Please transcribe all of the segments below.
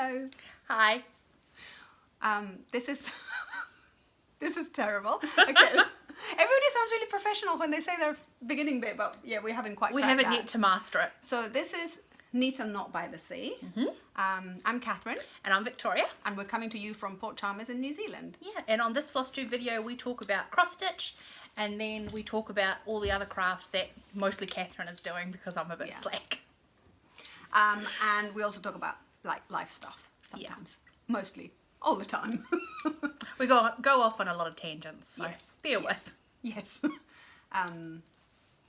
Hello. Hi. This is this is terrible. Okay. Everybody sounds really professional when they say their beginning bit, but yeah, we haven't quite. We haven't yet to master it. So this is Neat and Not by the Sea. I'm Catherine. And I'm Victoria. And we're coming to you from Port Chalmers in New Zealand. Yeah, and on this Flosstube video we talk about cross stitch, and then we talk about all the other crafts that mostly Catherine is doing because I'm a bit slack. And we also talk about like life stuff sometimes. Mostly. All the time. We go off on a lot of tangents, so bear with. Yes.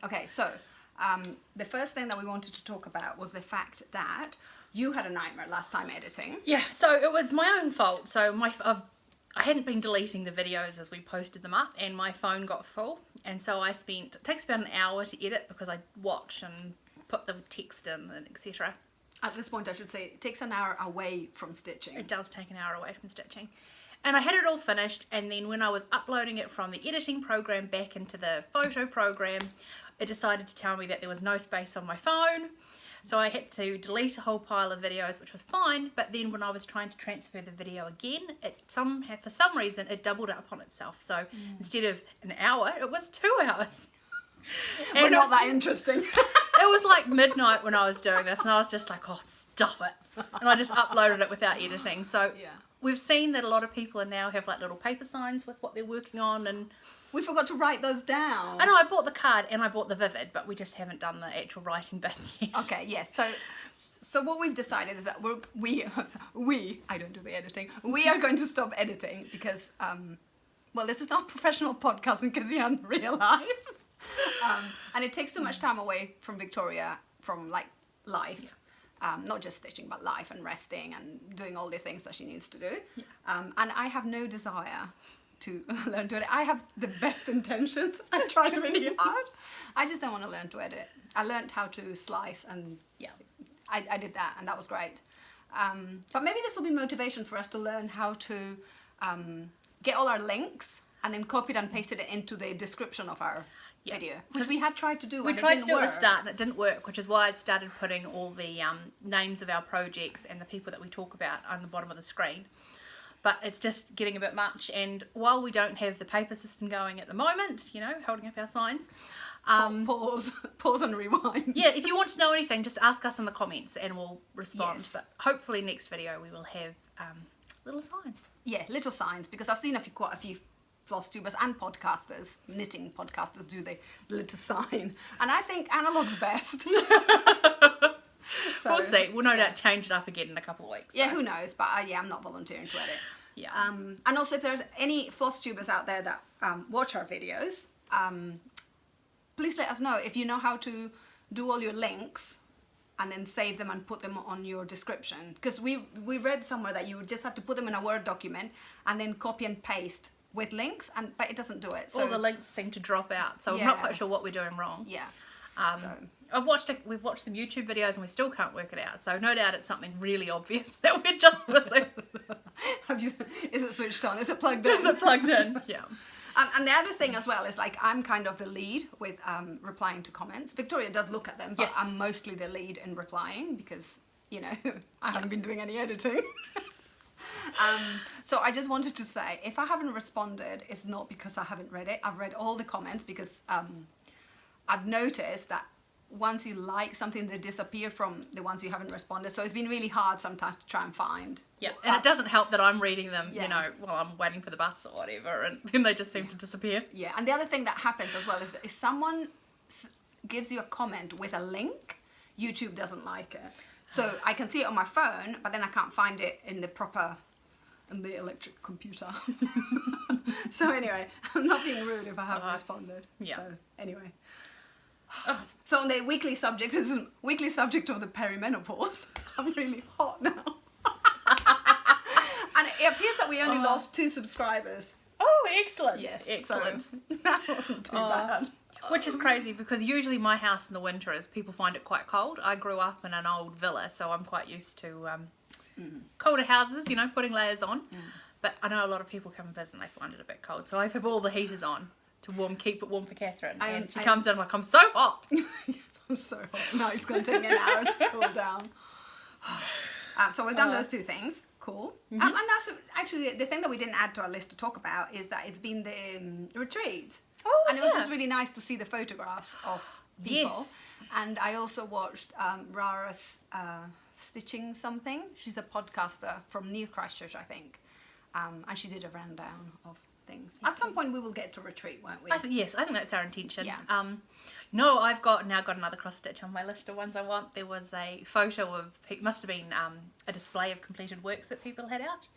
Okay, so the first thing that we wanted to talk about was the fact that you had a nightmare last time editing. Yeah, so it was my own fault. So I hadn't been deleting the videos as we posted them up, and my phone got full, and so it takes about an hour to edit because I watch and put the text in and etc. At this point I should say it takes an hour away from stitching. It does take an hour away from stitching. And I had it all finished, and then when I was uploading it from the editing program back into the photo program, it decided to tell me that there was no space on my phone. So I had to delete a whole pile of videos, which was fine, but then when I was trying to transfer the video again, for some reason it doubled up on itself. So instead of an hour, it was 2 hours. We're not that interesting. It was like midnight when I was doing this, and I was just like, oh, stop it. And I just uploaded it without editing. So we've seen that a lot of people now have like little paper signs with what they're working on, and we forgot to write those down. I know, I bought the card and I bought the Vivid, but we just haven't done the actual writing bit yet. Okay, yes. So what we've decided is that we I don't do the editing. We are going to stop editing because well, this is not professional podcasting, because you hadn't realised. And it takes too much time away from Victoria from like life. Not just stitching, but life and resting and doing all the things that she needs to do. And I have no desire to learn to edit. I have the best intentions. I tried really hard. I just don't want to learn to edit. I learned how to slice, and I did that, and that was great. But maybe this will be motivation for us to learn how to get all our links and then copy it and paste it into the description of our video, because we had tried to do. We tried to do it at the start and it didn't work, which is why I started putting all the names of our projects and the people that we talk about on the bottom of the screen. But it's just getting a bit much, and while we don't have the paper system going at the moment, you know, holding up our signs. Pause and rewind. Yeah, if you want to know anything, just ask us in the comments and we'll respond. Yes. But hopefully next video we will have little signs. Yeah, little signs, because I've seen quite a few Flosstubers and podcasters, knitting podcasters, do the little sign, and I think analog's best. So, we'll see. We'll no doubt change it up again in a couple of weeks. Yeah, so who knows? But I'm not volunteering to edit. Yeah. And also, if there's any Flosstubers out there that watch our videos, please let us know if you know how to do all your links and then save them and put them on your description. Because we read somewhere that you just have to put them in a Word document and then copy and paste with links, but it doesn't do it. So all the links seem to drop out, so I'm not quite sure what we're doing wrong. Yeah. We've watched some YouTube videos and we still can't work it out, so no doubt it's something really obvious that we're just missing. Is it switched on? Is it plugged in? Is it plugged in? Yeah. And the other thing as well is, like, I'm kind of the lead with replying to comments. Victoria does look at them, but I'm mostly the lead in replying because, you know, I haven't been doing any editing. So I just wanted to say, if I haven't responded, it's not because I haven't read it. I've read all the comments, because I've noticed that once you like something, they disappear from the ones you haven't responded. So it's been really hard sometimes to try and find. Yeah, and it doesn't help that I'm reading them, you know, while I'm waiting for the bus or whatever, and then they just seem to disappear. Yeah, and the other thing that happens as well is that if someone gives you a comment with a link, YouTube doesn't like it. So I can see it on my phone, but then I can't find it in the electric computer. So anyway, I'm not being rude if I haven't responded. Yeah. So anyway. So on the weekly subject of the perimenopause. I'm really hot now. And it appears that we only lost 2 subscribers. Oh, excellent. Yes. Excellent. So that wasn't too bad. Which is crazy, because usually my house in the winter people find it quite cold. I grew up in an old villa, so I'm quite used to colder houses, you know, putting layers on. But I know a lot of people come and visit and they find it a bit cold. So I have all the heaters on to keep it warm for Catherine. And she comes in like, I'm so hot. Yes, I'm so hot. No, it's going to take me an hour to cool down. So we've done those two things. Cool. And that's actually the thing that we didn't add to our list to talk about is that it's been the retreat. Oh, and it was just really nice to see the photographs of people. Yes. And I also watched Rara's Stitching Something. She's a podcaster from New Christchurch, I think. And she did a rundown of things. At some point we will get to retreat, won't we? I think that's our intention. Yeah. No, I've got another cross stitch on my list of ones I want. There was a photo of, it must have been a display of completed works that people had out.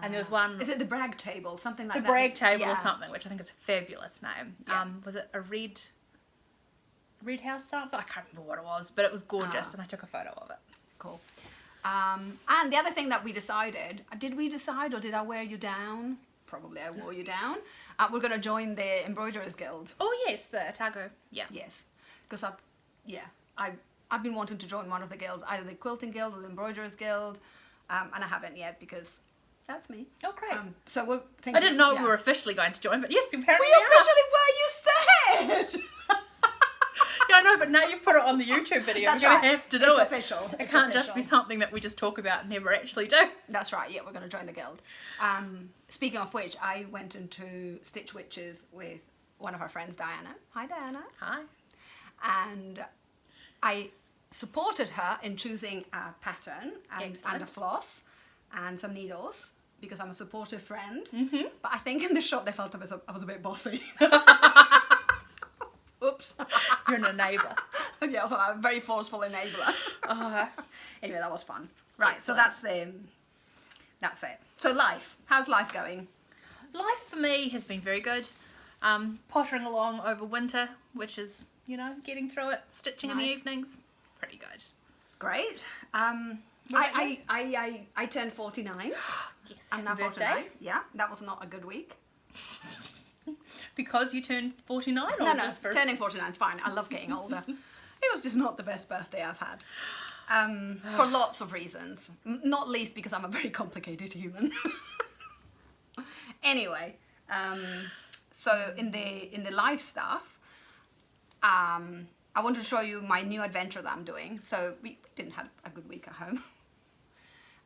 And there was one... Is it the brag table? Something like the that? brag table Yeah. or something, which I think is a fabulous name. Yeah. Was it a red house something? I can't remember what it was, but it was gorgeous and I took a photo of it. Cool. And the other thing that we decided, did we decide or did I wear you down? Probably I wore you down. We're going to join the Embroiderers Guild. Oh yes, the Otago. Yeah. Yes. Because I've been wanting to join one of the guilds, either the Quilting Guild or the Embroiderers Guild, and I haven't yet because that's me. Oh great. So we're thinking... I didn't know we were officially going to join, but yes, apparently We officially were, you said! Yeah, I know, but now you've put it on the YouTube video. That's We're going right. to have to do It's it. official. It It's can't just be official. something that we just talk about and never actually do. That's right, yeah, we're going to join the guild. Speaking of which, I went into Stitch Witches with one of our friends, Diana. Hi, Diana. Hi. And I supported her in choosing a pattern and a Excellent. floss and some needles because I'm a supportive friend. Mm-hmm. But I think in the shop they felt I was a bit bossy. Oops. You're an enabler. Yeah, so I'm a very forceful enabler. Anyway, that was fun. Right, Excellent. so that's it. So life, how's life going? Life for me has been very good. Pottering along over winter, which is, getting through it. Stitching in the Nice. evenings. Pretty good. Great. What about you? I turned 49. Yes, I'm now happy 49. birthday. Yeah, that was not a good week. Because you turned 49 or No, just for... turning 49 is fine. I love getting older. It was just not the best birthday I've had. For lots of reasons. Not least because I'm a very complicated human. Anyway, so in the life stuff, I want to show you my new adventure that I'm doing. So we didn't have a good week at home.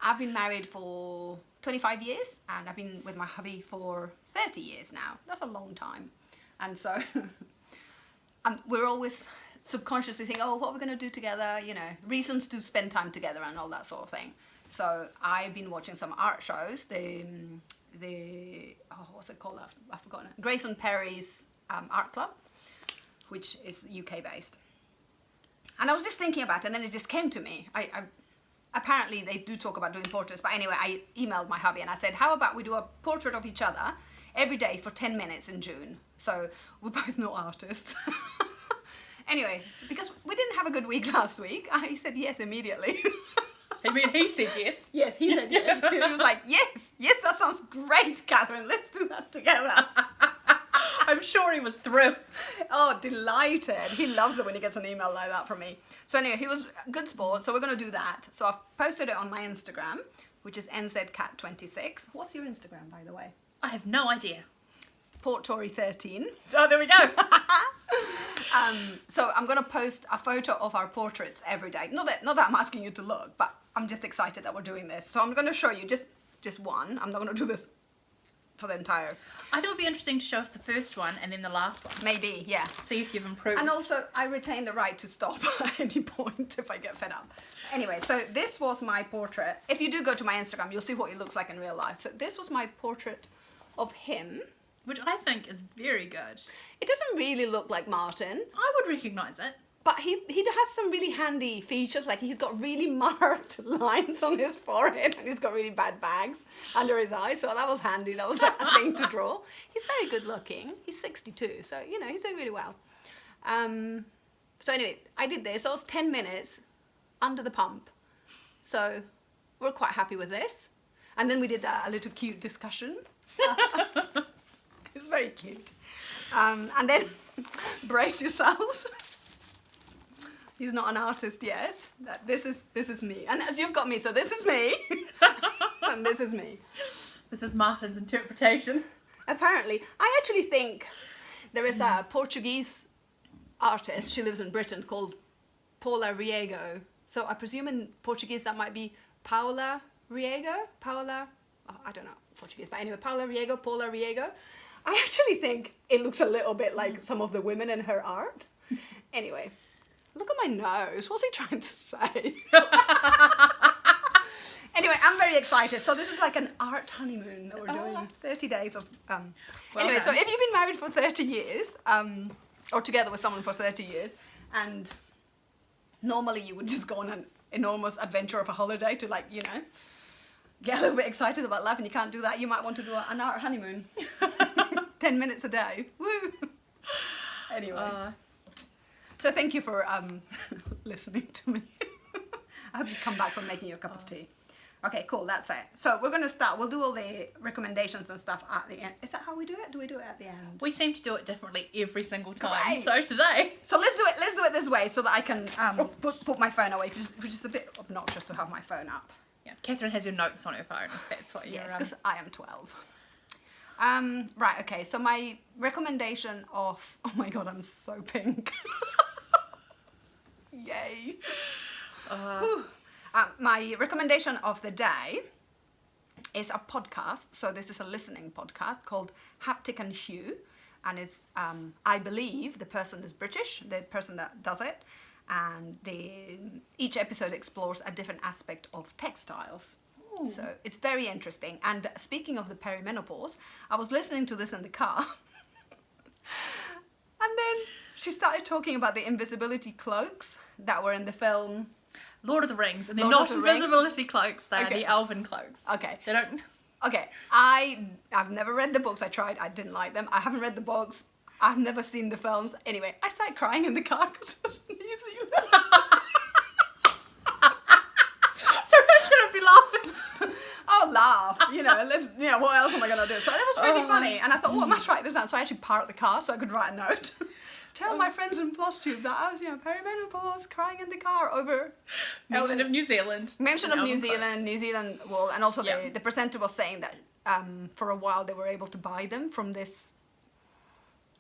I've been married for 25 years and I've been with my hubby for 30 years now. That's a long time. And so we're always subconsciously thinking, oh, what are we going to do together? Reasons to spend time together and all that sort of thing. So I've been watching some art shows. What's it called? I've forgotten. Grayson Perry's art club, which is UK based. And I was just thinking about it and then it just came to me. Apparently they do talk about doing portraits, but anyway, I emailed my hubby and I said, how about we do a portrait of each other every day for 10 minutes in June? So we're both no artists. Anyway, because we didn't have a good week last week, I said yes immediately. I mean, he said yes. Yes, he said yes. He was like, yes, that sounds great, Catherine, let's do that together. I'm sure he was thrilled. Oh, delighted. He loves it when he gets an email like that from me. So anyway, he was a good sport, so we're going to do that. So I've posted it on my Instagram, which is nzcat26. What's your Instagram, by the way? I have no idea. Porttory13. Oh, there we go. So I'm going to post a photo of our portraits every day. Not that I'm asking you to look, but I'm just excited that we're doing this. So I'm going to show you just one. I'm not going to do this for the entire... I think it would be interesting to show us the first one and then the last one. Maybe, yeah. See if you've improved. And also, I retain the right to stop at any point if I get fed up. Anyway, so this was my portrait. If you do go to my Instagram, you'll see what he looks like in real life. So this was my portrait of him. Which I think is very good. It doesn't really look like Martin, I would recognise it. but he has some really handy features. Like he's got really marked lines on his forehead and he's got really bad bags under his eyes. So that was handy. That was a thing to draw. He's very good looking. He's 62, so he's doing really well. So anyway, I did this. So it was 10 minutes under the pump. So we're quite happy with this. And then we did a little cute discussion. It's very cute. And then brace yourselves. He's not an artist yet. This is me. And as you've got me, so this is me. And this is me. This is Martin's interpretation. Apparently, I actually think there is a Portuguese artist, she lives in Britain, called Paula Riego. So I presume in Portuguese that might be Paula Riego. I don't know Portuguese, but anyway, Paula Riego. I actually think it looks a little bit like some of the women in her art. Anyway, look at my nose. What's he trying to say? Anyway, I'm very excited. So this is like an art honeymoon that we're doing. 30 days of... anyway, so if you've been married for 30 years, or together with someone for 30 years, and normally you would just go on an enormous adventure of a holiday to, like, you know, get a little bit excited about life, and you can't do that, you might want to do an art honeymoon. 10 minutes a day. Woo! Anyway. So thank you for listening to me. I hope you come back from making your cup of tea. Okay, cool, that's it. So we're going to start. We'll do all the recommendations and stuff at the end. Is that how we do it? Do we do it at the end? We seem to do it differently every single time. Great. So today. So let's do it this way so that I can put my phone away, which is a bit obnoxious to have my phone up. Yeah, Catherine has your notes on her phone, if that's what you're... Yes, because I am 12. Right, okay, so my recommendation of... Oh my god, I'm so pink. Yay. My recommendation of the day is a podcast. So this is a listening podcast called Haptic and Hue. And it's, I believe, the person is British, the person that does it. And each episode explores a different aspect of textiles. Ooh. So it's very interesting. And speaking of the perimenopause, I was listening to this in the car. And then she started talking about the invisibility cloaks that were in the film Lord of the Rings. And they're not invisibility cloaks, they're the elven cloaks. Okay. They don't... Okay, I've never read the books. I tried, I didn't like them. I haven't read the books. I've never seen the films. Anyway, I started crying in the car because it was New Zealand. So I shouldn't be laughing. Oh, laugh. What else am I going to do? So that was really funny. And I thought, I must write this down. So I actually parked the car so I could write a note. Tell my friends in Flosstube that I was, perimenopause, crying in the car over... Mention of New Zealand. Mention of New Zealand wool. And also the presenter was saying that for a while they were able to buy them from this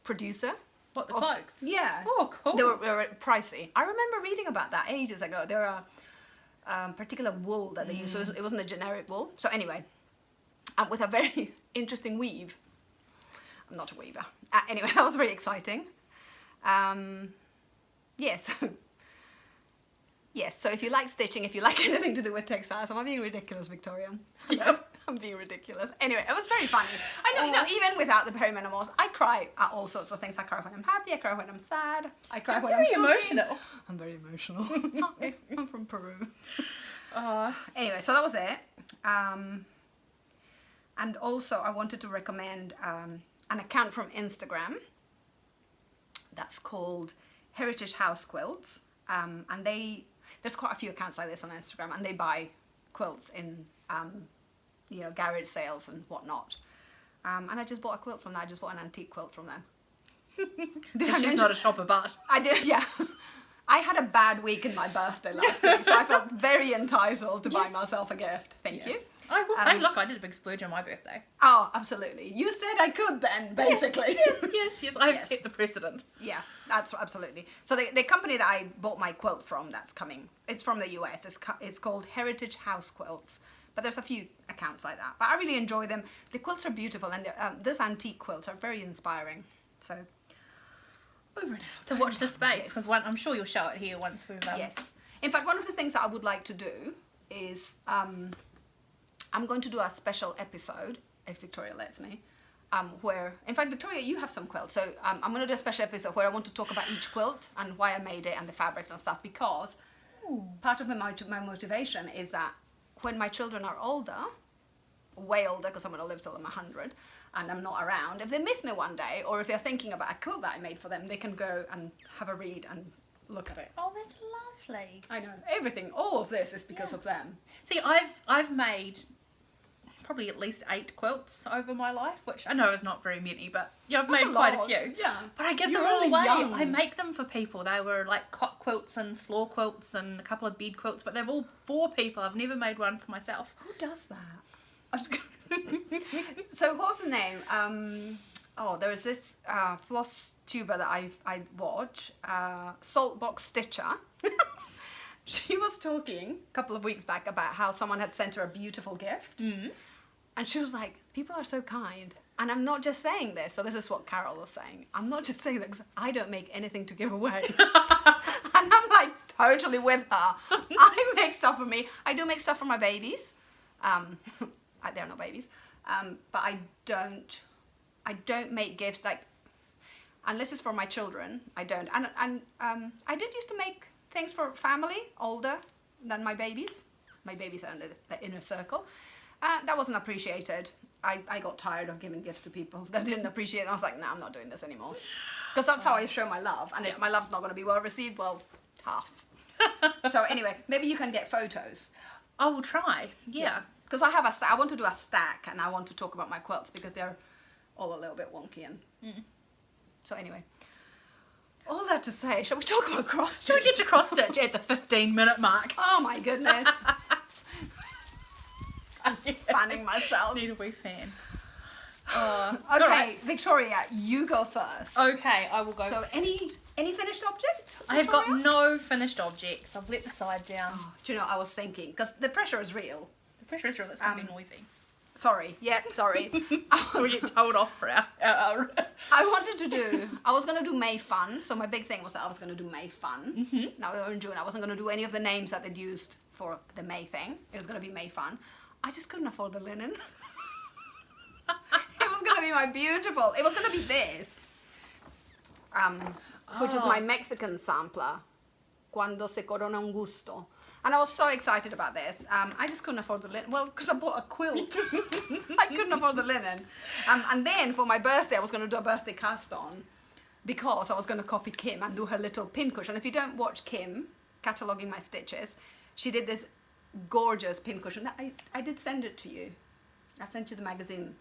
producer. What, the cloaks? Yeah. Oh, cool. They were pricey. I remember reading about that ages ago. There are particular wool that they use, so it wasn't a generic wool. So anyway, with a very interesting weave. I'm not a weaver. Anyway, that was very exciting. Yes, so if you like stitching, if you like anything to do with textiles, am I being ridiculous, Victoria? Yeah. I'm being ridiculous. Anyway, it was very funny. I know, even without the perimenopause, I cry at all sorts of things. I cry when I'm happy, I cry when I'm sad, I cry when I'm cooking. Emotional. I'm very emotional. I'm from Peru. Anyway, so that was it. And also I wanted to recommend an account from Instagram that's called Heritage House Quilts, and there's quite a few accounts like this on Instagram, and they buy quilts in garage sales and whatnot. And I just bought a quilt from them. I just bought an antique quilt from them. She's not a shopper, but I did, yeah. I had a bad week in my birthday last week, so I felt very entitled to buy myself a gift. Thank you. I did a big splurge on my birthday. Oh, absolutely. You said I could then, basically. Yes. I've set the precedent. Yeah, that's absolutely. So the company that I bought my quilt from, that's coming, it's from the US. It's called Heritage House Quilts. But there's a few accounts like that. But I really enjoy them. The quilts are beautiful, and those antique quilts are very inspiring. So, over now. So watch the space, because I'm sure you'll show it here once we've... Yes. In fact, one of the things that I would like to do is... I'm going to do a special episode, if Victoria lets me, where, in fact, Victoria, you have some quilts, so I'm going to do a special episode where I want to talk about each quilt and why I made it and the fabrics and stuff, because part of my motivation is that when my children are older, way older, because I'm going to live till I'm 100, and I'm not around, if they miss me one day, or if they're thinking about a quilt that I made for them, they can go and have a read and look at it. Oh, that's lovely. I know, everything, all of this is because of them. See, I've made... probably at least 8 quilts over my life, which I know is not very many, but I've made quite a few. Yeah. But I give them all away. I make them for people. They were like cot quilts and floor quilts and a couple of bed quilts, but they're all for people. I've never made one for myself. Who does that? So what's the name? There is this Flosstuber that I watch, Saltbox Stitcher. she was talking a couple of weeks back about how someone had sent her a beautiful gift. And she was like, people are so kind. And I'm not just saying this. So this is what Carol was saying. I'm not just saying that because I don't make anything to give away. And I'm like totally with her. I make stuff for me. I do make stuff for my babies. They're not babies. But I don't make gifts like, unless it's for my children, I don't. And I did used to make things for family, older than my babies. My babies are in the inner circle. That wasn't appreciated. I got tired of giving gifts to people that didn't appreciate it. I was like, no, I'm not doing this anymore. Because that's how I show my love. And if my love's not going to be well received, well, tough. So anyway, maybe you can get photos. I will try. Yeah. Because I want to do a stack, and I want to talk about my quilts because they're all a little bit wonky. And so anyway, all that to say, shall we talk about cross stitch? Should we get to cross stitch at the 15-minute mark? Oh my goodness. I'm fanning myself. Need a wee fan. Okay, right. Victoria, you go first. Okay, I will go. So first. any finished objects? I have got Victoria? no finished objects. I've let the side down. Oh, do you know, I was thinking, because the pressure is real. The pressure is real. That's going to be noisy. Sorry. Yeah, sorry. We get told off for our I was going to do May Fun. So my big thing was that I was going to do May Fun. Now we were in June. I wasn't going to do any of the names that they'd used for the May thing. It was going to be May Fun. I just couldn't afford the linen. It was going to be my beautiful. It was going to be this. Which is my Mexican sampler. Cuando se corona un gusto. And I was so excited about this. I just couldn't afford the linen. Well, because I bought a quilt. I couldn't afford the linen. And then for my birthday, I was going to do a birthday cast on because I was going to copy Kim and do her little pincushion. If you don't watch Kim cataloguing my stitches, she did this gorgeous pincushion. I did send it to you. I sent you the magazine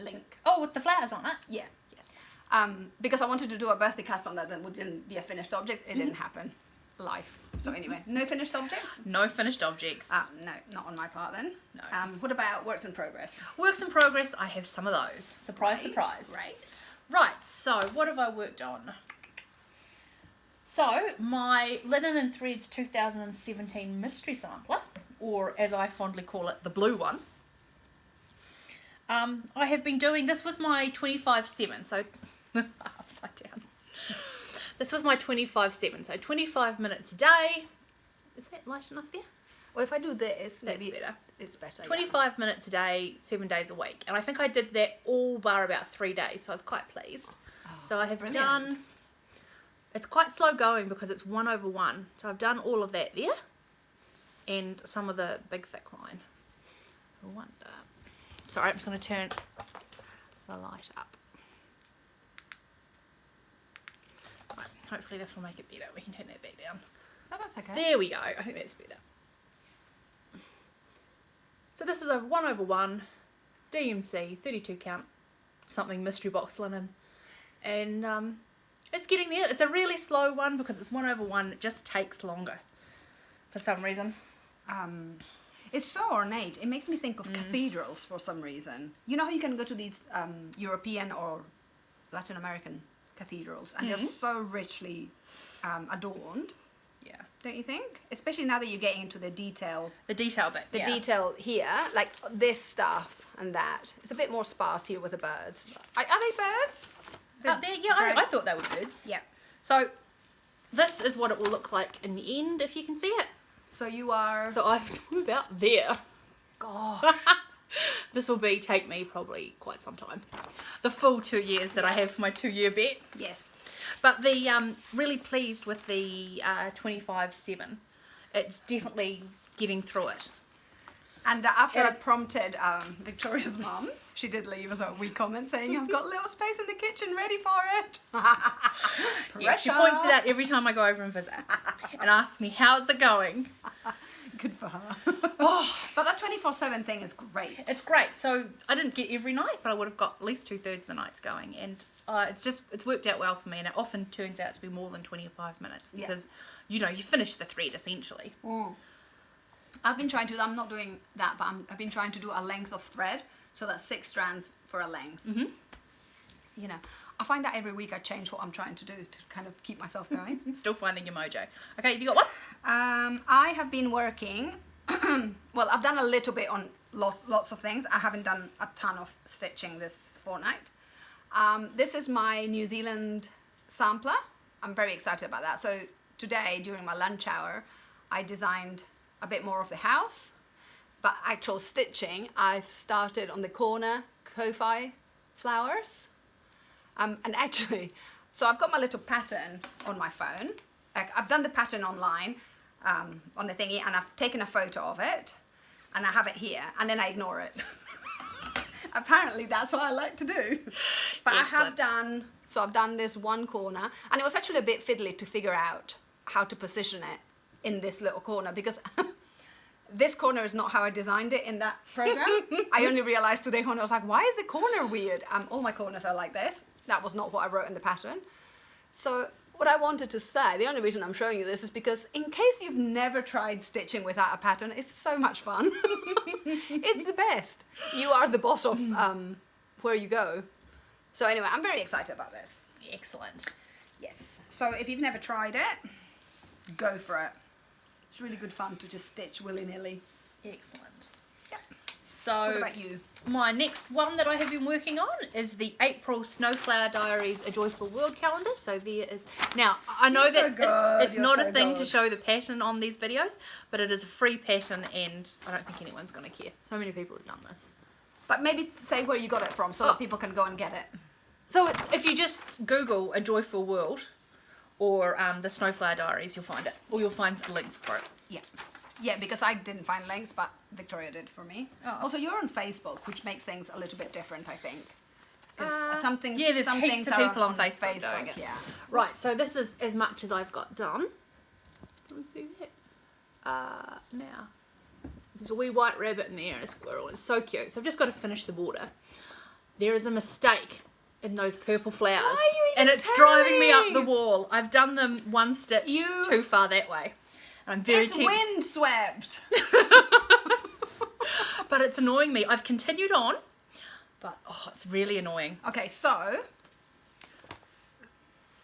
link. Oh, with the flowers on it? Yeah. Yes. Because I wanted to do a birthday cast on that wouldn't be a finished object. It didn't happen. Life. So anyway, no finished objects? No finished objects. No, not on my part then. No. What about works in progress? Works in progress, I have some of those. Surprise, surprise. Right, so what have I worked on? So, my Linen and Threads 2017 Mystery Sampler, or as I fondly call it, the blue one. I have been doing, this was my 25/7, so upside down. This was my 25/7, so 25 minutes a day. Is that light enough there? Well, if I do this, That's maybe better. it's better. 25 minutes a day, 7 days a week. And I think I did that all bar about 3 days, so I was quite pleased. So I have done, it's quite slow going because it's 1/1. So I've done all of that there. And some of the big thick line. I wonder. Sorry, I'm just going to turn the light up. Right, hopefully this will make it better. We can turn that back down. Oh, that's okay. There we go. I think that's better. So this is a 1/1 DMC 32 count something mystery box linen, and it's getting there. It's a really slow one because it's 1/1. It just takes longer for some reason. It's so ornate. It makes me think of cathedrals for some reason. You know how you can go to these European or Latin American cathedrals and they're so richly adorned. Yeah. Don't you think? Especially now that you're getting into the detail. The detail bit. The detail here, like this stuff and that. It's a bit more sparse here with the birds. Are they birds? Up there? Yeah, I thought they were birds. Yeah. So this is what it will look like in the end, if you can see it. So you are... So I'm about there. Gosh. This will take me probably quite some time. The full 2 years that I have for my 2-year bet. Yes. But the really pleased with the 25/7. It's definitely getting through it. And after I prompted Victoria's mum, she did leave us a wee comment saying, I've got a little space in the kitchen ready for it. Yeah, she points it out every time I go over and visit and asks me, how's it going? Good for her. But that 24/7 thing is great. It's great. So I didn't get every night, but I would have got at least 2/3 of the nights going. And it's worked out well for me, and it often turns out to be more than 25 minutes because, you know, you finish the thread essentially. I've been trying to, I'm not doing that, but I've been trying to do a length of thread. So that's 6 strands for a length. You know, I find that every week I change what I'm trying to do to kind of keep myself going. Still finding your mojo. Okay, have you got one? I have been working, well, I've done a little bit on lots of things. I haven't done a ton of stitching this fortnight. This is my New Zealand sampler. I'm very excited about that. So today, during my lunch hour, I designed a bit more of the house, but actual stitching, I've started on the corner Ko-Fi flowers. And actually, so I've got my little pattern on my phone. Like, I've done the pattern online on the thingy, and I've taken a photo of it, and I have it here, and then I ignore it. Apparently, that's what I like to do. But Excellent. I've done this one corner, and it was actually a bit fiddly to figure out how to position it in this little corner, because this corner is not how I designed it in that program. I only realized today when I was like, why is the corner weird? All my corners are like this. That was not what I wrote in the pattern. So what I wanted to say, the only reason I'm showing you this is because in case you've never tried stitching without a pattern, it's so much fun. It's the best. You are the boss of where you go. So anyway, I'm very excited about this. Excellent. Yes. So if you've never tried it, go for it. It's really good fun to just stitch willy-nilly. Excellent. Yep. So What about you? my next one that I have been working on is the April Snowflower Diaries A Joyful World calendar. So there is, now I know You're so that good. it's You're not so a thing to good. show the pattern on these videos, but it is a free pattern and I don't think anyone's going to care. So many people have done this. But maybe say where you got it from so that people can go and get it. So it's, if you just Google A Joyful World or the Snowflower Diaries, you'll find it. Or you'll find links for it. Yeah. Yeah, because I didn't find links, but Victoria did for me. Oh. Also, you're on Facebook, which makes things a little bit different, I think. Because some things, yeah, there's some heaps things of are people on Facebook doing it. Yeah. Right, so this is as much as I've got done. Let's see that. Now, there's a wee white rabbit in there and a squirrel. It's so cute. So I've just got to finish the border. There is a mistake in those purple flowers. Why are you and even it's driving me up telling? the wall. I've done them one stitch too far that way. And I'm very It's tempted. windswept. But it's annoying me. I've continued on, but oh, it's really annoying. Okay, so...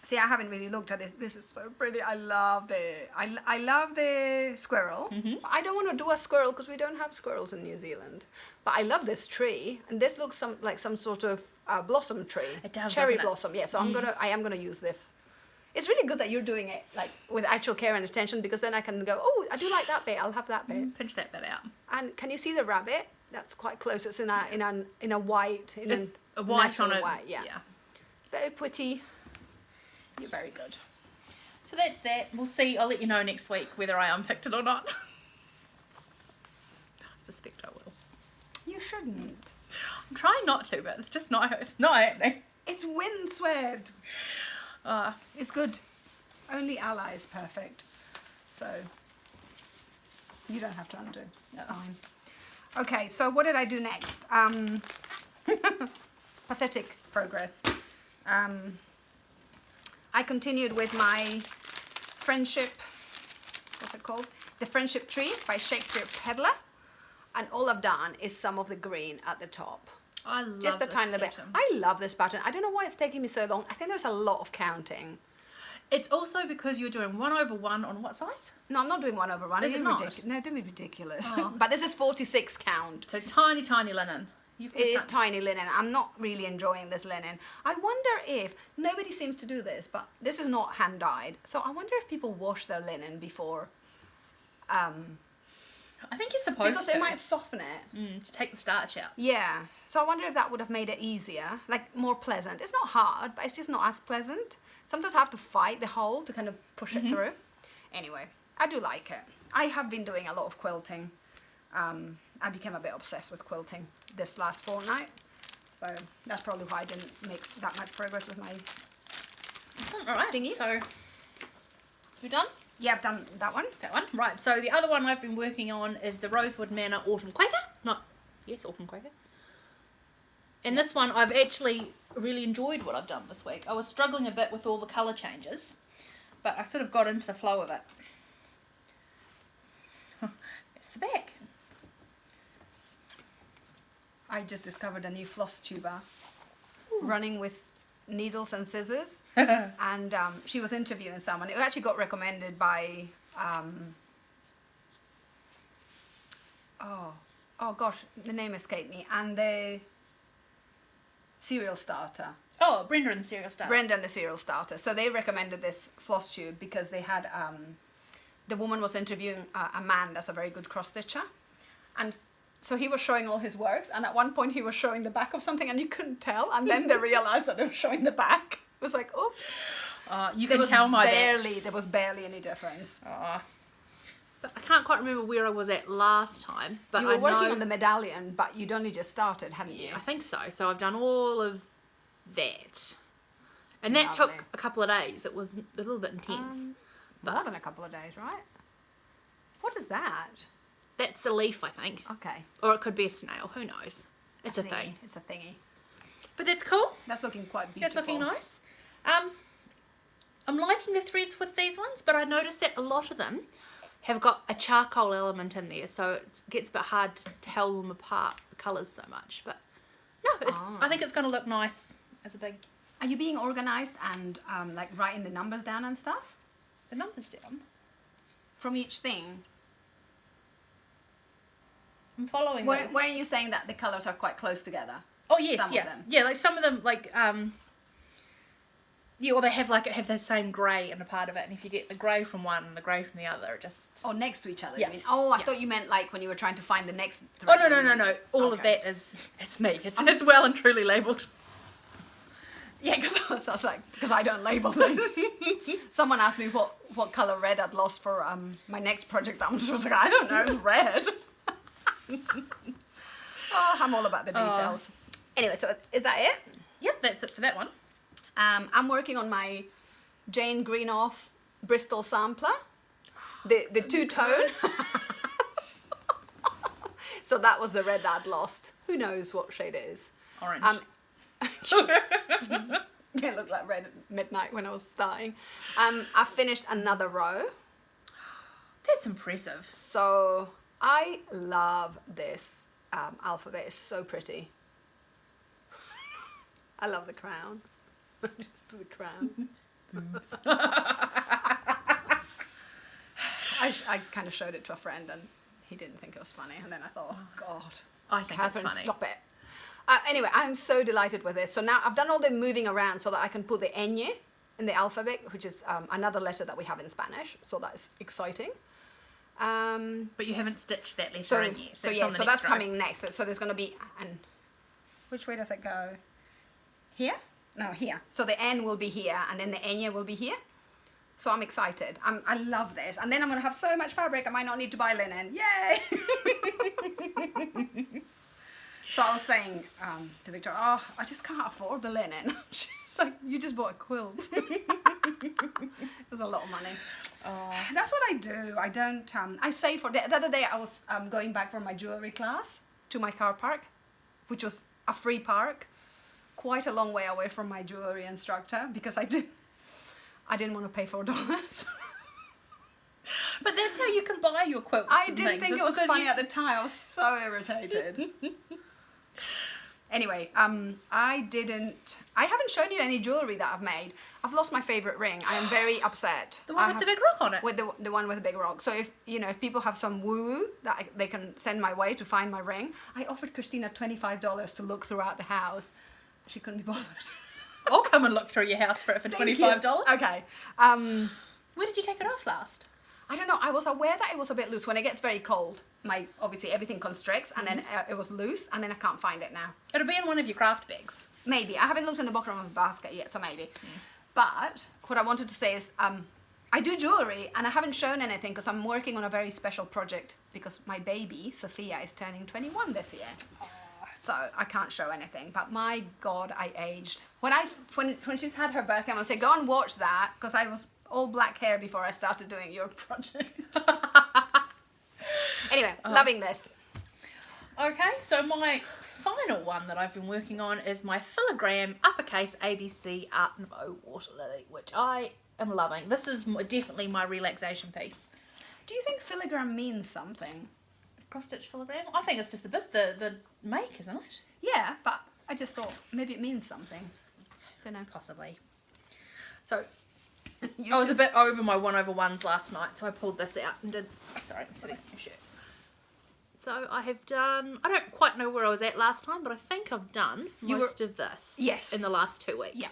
See, I haven't really looked at this. This is so pretty. I love the squirrel. But I don't want to do a squirrel because we don't have squirrels in New Zealand. But I love this tree, and this looks like some sort of blossom tree. It does, cherry doesn't it? blossom. Yeah. So I am gonna use this. It's really good that you're doing it like with actual care and attention, because then I can go, oh, I do like that bit. I'll have that bit. Pinch that bit out. And can you see the rabbit? That's quite close. It's in a white. It's a white on natural it. white. Yeah. Very pretty. You're very good. So that's that. We'll see. I'll let you know next week whether I unpicked it or not. I suspect I will. You shouldn't. I'm trying not to, but it's just not happening. It's windswept. It's good. Only ally is perfect. So you don't have to undo. It's fine. Okay, so what did I do next? Pathetic progress. I continued with my friendship, what's it called? The Friendship Tree by Shakespeare Peddler. And all I've done is some of the green at the top. I love Just a this tiny little bit. pattern. I love this pattern. I don't know why it's taking me so long. I think there's a lot of counting. It's also because you're doing 1/1 on what size? No, I'm not doing 1/1. Is it not? No, don't be ridiculous. Oh. But this is 46 count. So tiny, tiny linen. It is tiny linen. I'm not really enjoying this linen. I wonder if, nobody seems to do this, but this is not hand dyed. So I wonder if people wash their linen before, I think you're supposed because to. it might soften it. To take the starch out. Yeah. So I wonder if that would have made it easier, like more pleasant. It's not hard, but it's just not as pleasant. Sometimes I have to fight the hole to kind of push it through. Anyway, I do like it. I have been doing a lot of quilting. I became a bit obsessed with quilting this last fortnight. So that's probably why I didn't make that much progress with my... Alright, Thingies. so we done? Yeah, I've done that one. That one. Right, so the other one I've been working on is the Rosewood Manor Autumn Quaker. Yes, Autumn Quaker. And this one, I've actually really enjoyed what I've done this week. I was struggling a bit with all the colour changes, but I sort of got into the flow of it. It's the back. I just discovered a new Flosstube running with needles and scissors, and she was interviewing someone. It actually got recommended by oh gosh, the name escaped me, and the cereal starter. Oh, Brenda and the cereal starter. Brenda and the cereal starter. So they recommended this Flosstube because they had the woman was interviewing a man that's a very good cross stitcher, and so he was showing all his works, and at one point he was showing the back of something and you couldn't tell, and then they realized that they were showing the back. It was like, oops. You can tell my there was barely any difference. But I can't quite remember where I was at last time. But you were working on the medallion, but you'd only just started, hadn't you? I think so. So I've done all of that. And that took a couple of days. It was a little bit intense. More than a couple of days, right? What is that? That's a leaf, I think. Okay. Or it could be a snail. Who knows? It's a thing. It's a thingy. But that's cool. That's looking quite beautiful. That's looking nice. I'm liking the threads with these ones, but I noticed that a lot of them have got a charcoal element in there, so it gets a bit hard to tell them apart, the colours so much. But no, I think it's going to look nice as a big... Are you being organised and like writing the numbers down and stuff? The numbers down? From each thing? I'm following them. Were you saying that the colours are quite close together? Oh yes, some yeah. of them. Yeah, like some of them, like, yeah, or they have the same grey in a part of it, and if you get the grey from one and the grey from the other, it just... Oh, next to each other, Yeah. you mean? Oh, I thought you meant like when you were trying to find the next thread. Oh, no. All of that it's me. It's well and truly labelled. Yeah, because I was like, because I don't label things. Someone asked me what colour red I'd lost for my next project. I was like, I don't know, it's red. I'm all about the details. Anyway, so is that it? Yep, that's it for that one. I'm working on my Jane Greenough Bristol sampler, the two-tone. So that was the red that I'd lost. Who knows what shade it is? Orange. It looked like red at midnight when I was starting. I finished another row. That's impressive. So I love this alphabet. It's so pretty. I love the crown. Just the crown. Oops. I kind of showed it to a friend and he didn't think it was funny. And then I thought, oh God, I think Catherine, it's funny. stop it. Anyway, I'm so delighted with this. So now I've done all the moving around so that I can put the ñ in the alphabet, which is another letter that we have in Spanish. So that's exciting. But you haven't stitched that letter in yet. So that's coming next. So there's going to be which way does it go? Here? No, here. So the N will be here, and then the ñ will be here. So I'm excited. I love this. And then I'm going to have so much fabric, I might not need to buy linen. Yay! So I was saying to Victoria, oh, I just can't afford the linen. She's like, you just bought a quilt. It was a lot of money. Oh. That's what I do. I don't, I save for, the other day I was going back from my jewellery class to my car park, which was a free park, quite a long way away from my jewellery instructor, because I didn't want to pay $4. But that's how you can buy your quilts. I didn't think it was funny at the time. I was so irritated. Anyway, I haven't shown you any jewellery that I've made. I've lost my favourite ring. I am very upset. The one with the big rock on it? With the one with the big rock. So if people have some woo-woo that they can send my way to find my ring. I offered Christina $25 to look throughout the house. She couldn't be bothered. I'll come and look through your house for $25. Okay. Where did you take it off last? I don't know. I was aware that it was a bit loose. When it gets very cold, obviously everything constricts, and then it was loose, and then I can't find it now. It'll be in one of your craft bags. Maybe. I haven't looked in the bottom of the basket yet, so maybe. But what I wanted to say is I do jewellery, and I haven't shown anything because I'm working on a very special project because my baby, Sophia, is turning 21 this year. So I can't show anything. But my God, I aged. When she's had her birthday, I'm going to say, go and watch that, because I was all black hair before I started doing your project. Anyway, loving this. Okay, so my final one that I've been working on is my filigree uppercase ABC Art Nouveau Water Lily, which I am loving. This is definitely my relaxation piece. Do you think filigree means something? Cross-stitch filigree? I think it's just the make, isn't it? Yeah, but I just thought maybe it means something. Don't know. Possibly. So You I was a just- bit over my 1/1s last night, so I pulled this out and did. Sorry, I'm sitting on your shirt. So I have done. I don't quite know where I was at last time, but I think I've done most of this. Yes. In the last 2 weeks. Yeah.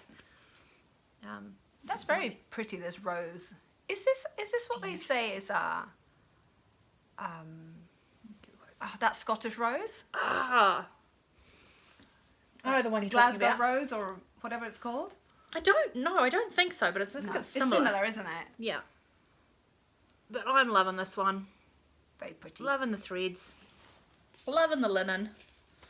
That's That's very pretty. This rose. Is this what they say is that Scottish rose? Ah. I know the one you're talking Glasgow about. rose or whatever it's called. I don't know. I don't think so, but it's, I think No, it's similar. isn't it? Yeah. But I'm loving this one. Very pretty. Loving the threads. Loving the linen.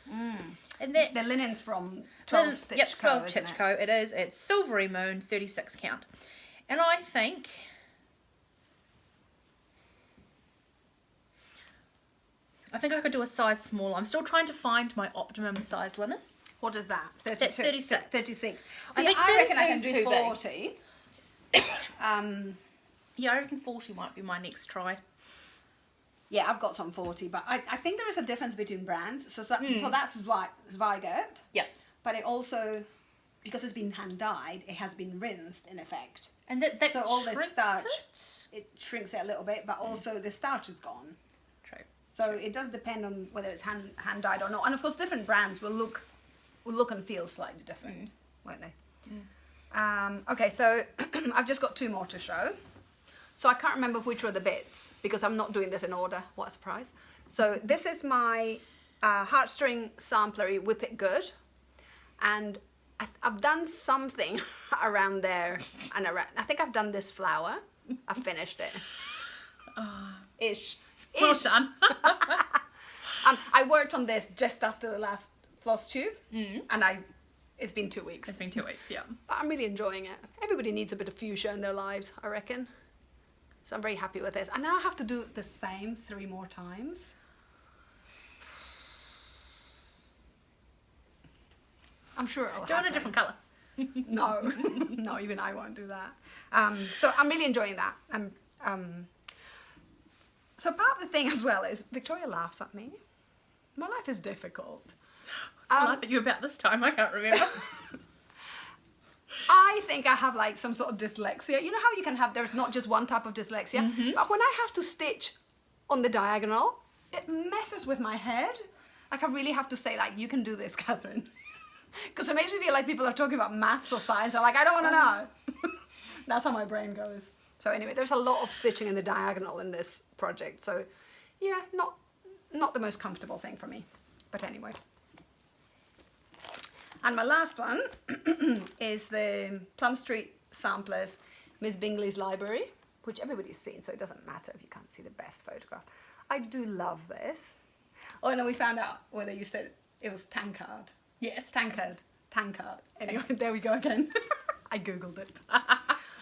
Mm. And that The linen's from 12 Stitch Yep, Co, 12 isn't Stitch it? Co. It is. It's Silvery Moon, 36 count. And I think I could do a size smaller. I'm still trying to find my optimum size linen. What is that? That's 36. 36. See, think I reckon I 32 can is do too big. 40. Yeah, I reckon 40 might be my next try. Yeah, I've got some 40, but I think there is a difference between brands. So that's Zweigert, Yep. but it also, because it's been hand dyed, it has been rinsed in effect. And that So all the shrinks starch- it? It shrinks it a little bit, but also the starch is gone. True. So it does depend on whether it's hand dyed or not. And of course, different brands will look and feel slightly different, won't they? Okay, so I've just got 2 more to show. So I can't remember which were the bits because I'm not doing this in order. What a surprise. So this is my heartstring samplery Whip It Good. And I've done something around there and around. I think I've done this flower. I've finished it. Ish. Well done. I worked on this just after the last Flosstube. And it's been 2 weeks. It's been 2 weeks, yeah. But I'm really enjoying it. Everybody needs a bit of fuchsia in their lives, I reckon. So I'm very happy with this. And now I have to do the same 3 more times. I'm sure it'll Do it in a happen. different colour. No, no, even I won't do that. So I'm really enjoying that. So part of the thing as well is Victoria laughs at me. My life is difficult. I laugh at you about this time, I can't remember. I think I have like some sort of dyslexia. You know how you can have, there's not just one type of dyslexia, but when I have to stitch on the diagonal, it messes with my head. Like I really have to say like, you can do this, Catherine. Because it makes me feel like people are talking about maths or science. I'm like, I don't want to know. That's how my brain goes. So anyway, there's a lot of stitching in the diagonal in this project. So yeah, not the most comfortable thing for me. But anyway. And my last one is the Plum Street Samplers, Miss Bingley's Library, which everybody's seen, so it doesn't matter if you can't see the best photograph. I do love this. Oh, and then we found out whether you said it was tankard. Yes. Tankard. Anyway, there we go again. I Googled it.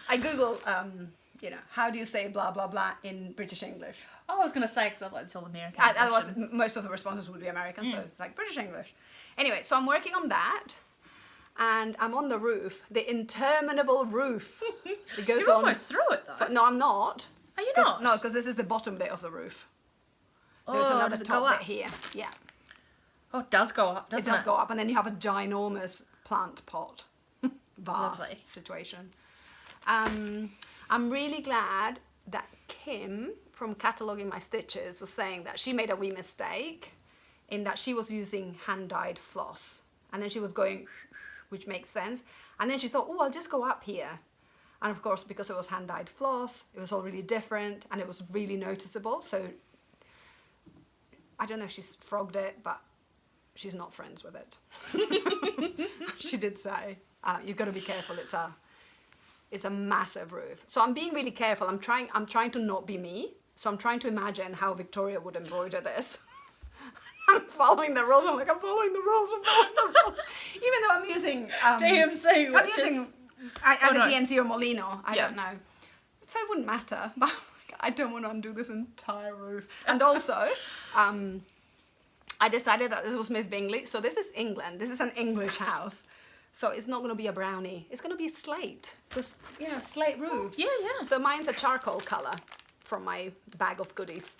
I Googled, how do you say blah, blah, blah in British English? Oh, I was going to say, because I've like to tell the American. Otherwise, most of the responses would be American, so it's like British English. Anyway, so I'm working on that, and I'm on the roof, the interminable roof. It goes You're on. almost through it, though. But no, I'm not. Are you not? No, because this is the bottom bit of the roof. There's Oh, another does it top go up? bit here. Yeah, Oh, it does go up, doesn't it? it does go up, and then you have a ginormous plant pot. Vast Lovely. situation. I'm really glad that Kim, from cataloguing my stitches, was saying that she made a wee mistake in that she was using hand-dyed floss. And then she was going, which makes sense. And then she thought, oh, I'll just go up here. And of course, because it was hand-dyed floss, it was all really different and it was really noticeable. So I don't know if she's frogged it, but she's not friends with it. She did say, you've got to be careful. It's a massive roof. So I'm being really careful. I'm trying to not be me. So I'm trying to imagine how Victoria would embroider this. I'm following the rules. I'm following the rules. Even though I'm using DMC, I'm using either no. DMC or Molino. I Yeah. don't know. So it wouldn't matter. But I don't want to undo this entire roof. And also, I decided that this was Miss Bingley. So this is England. This is an English house. So it's not going to be a brownie. It's going to be slate. Because, slate roofs. Yeah, yeah. So mine's a charcoal colour from my bag of goodies.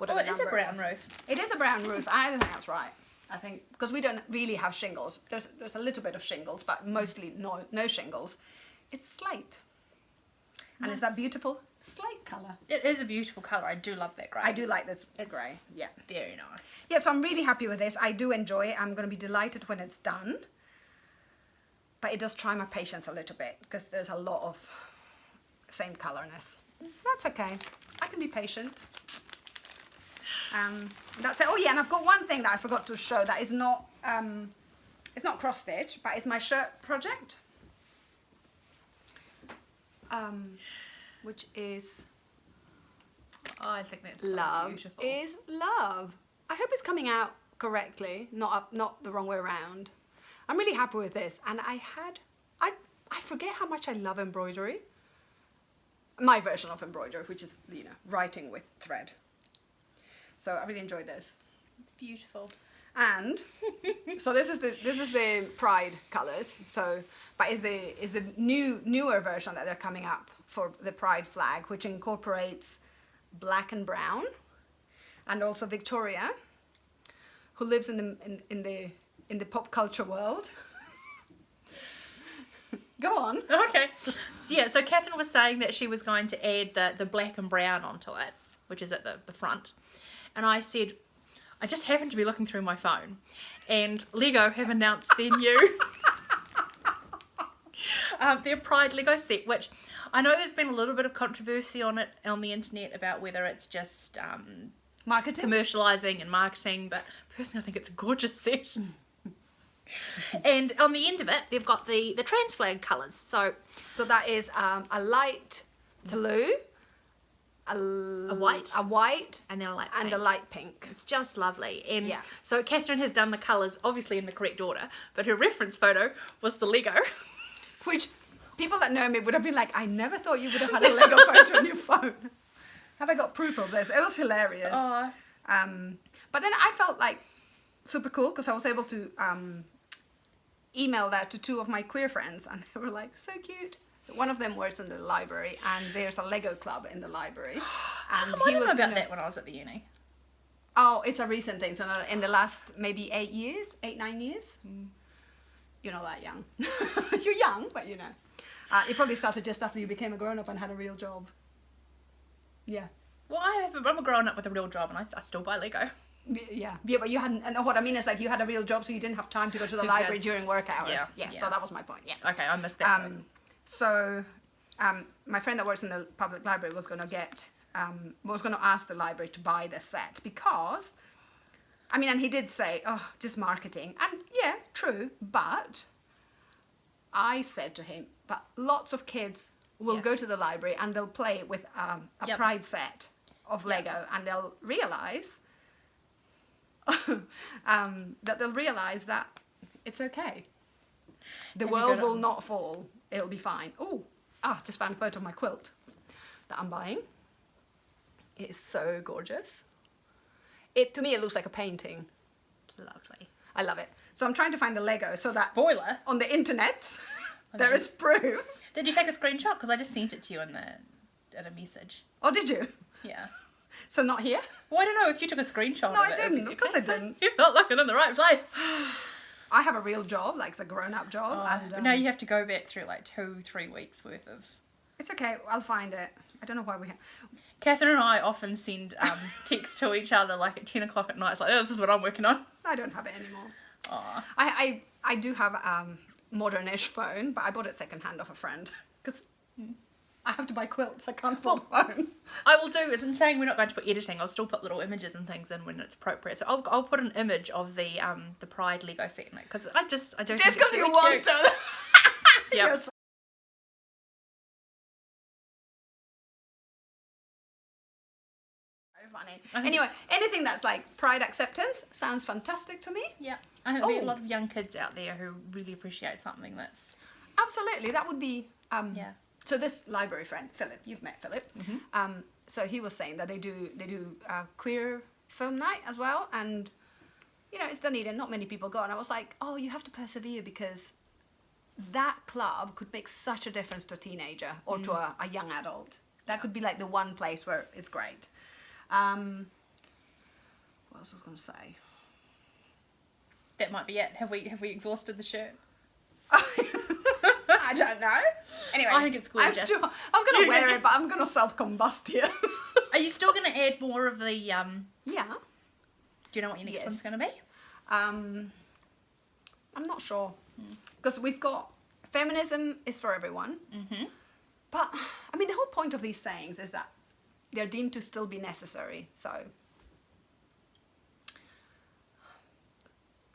Oh, Whatever it is a number brown was. roof. It is a brown roof. I think that's right. I think, because we don't really have shingles. There's a little bit of shingles, but mostly no shingles. It's slate. And it's that beautiful slate colour. It is a beautiful colour. I do love that grey. I do like this grey. Yeah. Very nice. Yeah, so I'm really happy with this. I do enjoy it. I'm going to be delighted when it's done. But it does try my patience a little bit because there's a lot of same colourness. That's okay. I can be patient. That's it. Oh yeah, and I've got one thing that I forgot to show that is not it's not cross stitch, but it's my shirt project. Which is Oh, I think that's so Love beautiful. is Love. I hope it's coming out correctly, not the wrong way around. I'm really happy with this, and I forget how much I love embroidery. My version of embroidery, which is, you know, writing with thread. So I really enjoyed this. It's beautiful. And so this is the Pride colours. So, but is the newer version that they're coming up for the Pride flag, which incorporates black and brown, and also Victoria, who lives in the pop culture world. Go on. Okay. Yeah, so Catherine was saying that she was going to add the black and brown onto it, which is at the front. And I said, I just happened to be looking through my phone, and Lego have announced their new their Pride Lego set, which I know there's been a little bit of controversy on it on the internet about whether it's just Marketing? commercializing and marketing, but personally I think it's a gorgeous set. And on the end of it, they've got the trans flag colours. So that is a light blue, a white, and then a light and pink. a light pink. It's just lovely. And Yeah. so Catherine has done the colours obviously in the correct order, but her reference photo was the Lego. Which people that know me would have been like, I never thought you would have had a Lego photo on your phone. Have I got proof of this? It was hilarious. Oh. But then I felt like super cool because I was able to email that to two of my queer friends, and they were like, so cute. So one of them works in the library, and there's a Lego club in the library. And I didn't know about that when I was at the uni. Oh, it's a recent thing. So in the last maybe 8, 9 years. You're not that young. You're young, but you know. It probably started just after you became a grown-up and had a real job. Yeah. Well, I'm a grown up with a real job, and I still buy Lego. Yeah, but you hadn't, and what I mean is like you had a real job, so you didn't have time to go to the library during work hours. Yeah, so that was my point, yeah. Okay, I missed that one. So, my friend that works in the public library was going to ask the library to buy this set because, I mean, and he did say, oh, just marketing. And yeah, true, but I said to him, but lots of kids will go to the library and they'll play with a Pride set of Lego, and they'll realise that it's okay. The world will not fall. It'll be fine. Just found a photo of my quilt that I'm buying. It is so gorgeous. To me, it looks like a painting. Lovely. I love it. So I'm trying to find the Lego so that Spoiler. on the internet there is proof. Did you take a screenshot? Because I just sent it to you in a message. Oh, did you? Yeah. So not here? Well, I don't know if you took a screenshot No, of I it. didn't. Of course I didn't. You're not looking in the right place. I have a real job, like it's a grown-up job. But now you have to go back through like 2-3 weeks worth of... It's okay, I'll find it. I don't know why we have... Catherine and I often send texts to each other like at 10 o'clock at night. It's like, oh, this is what I'm working on. I don't have it anymore. Aw. I do have a modern-ish phone, but I bought it second-hand off a friend because I have to buy quilts. I can't afford a phone. I will do, in saying we're not going to put editing, I'll still put little images and things in when it's appropriate. So I'll put an image of the Pride Lego set in it because I do Just think it's because you really want cute. to. Yep. You're so funny. Anyway, anything that's like Pride acceptance sounds fantastic to me. Yeah, I think there's a lot of young kids out there who really appreciate something that's... Absolutely, that would be... Yeah. So this library friend, Philip, you've met Philip. So he was saying that they do queer film night as well, and you know it's Dunedin, not many people go, and I was like, oh, you have to persevere because that club could make such a difference to a teenager or to a young adult. That could be like the one place where it's great. What else was I going to say? That might be it. Have we exhausted the shirt? I don't know. Anyway, I think it's gorgeous. I was going to wear it, but I'm going to self-combust here. Are you still going to add more of the... Yeah. Do you know what your next one's going to be? I'm not sure. Because we've got feminism is for everyone. Mm-hmm. But, I mean, the whole point of these sayings is that they're deemed to still be necessary. So,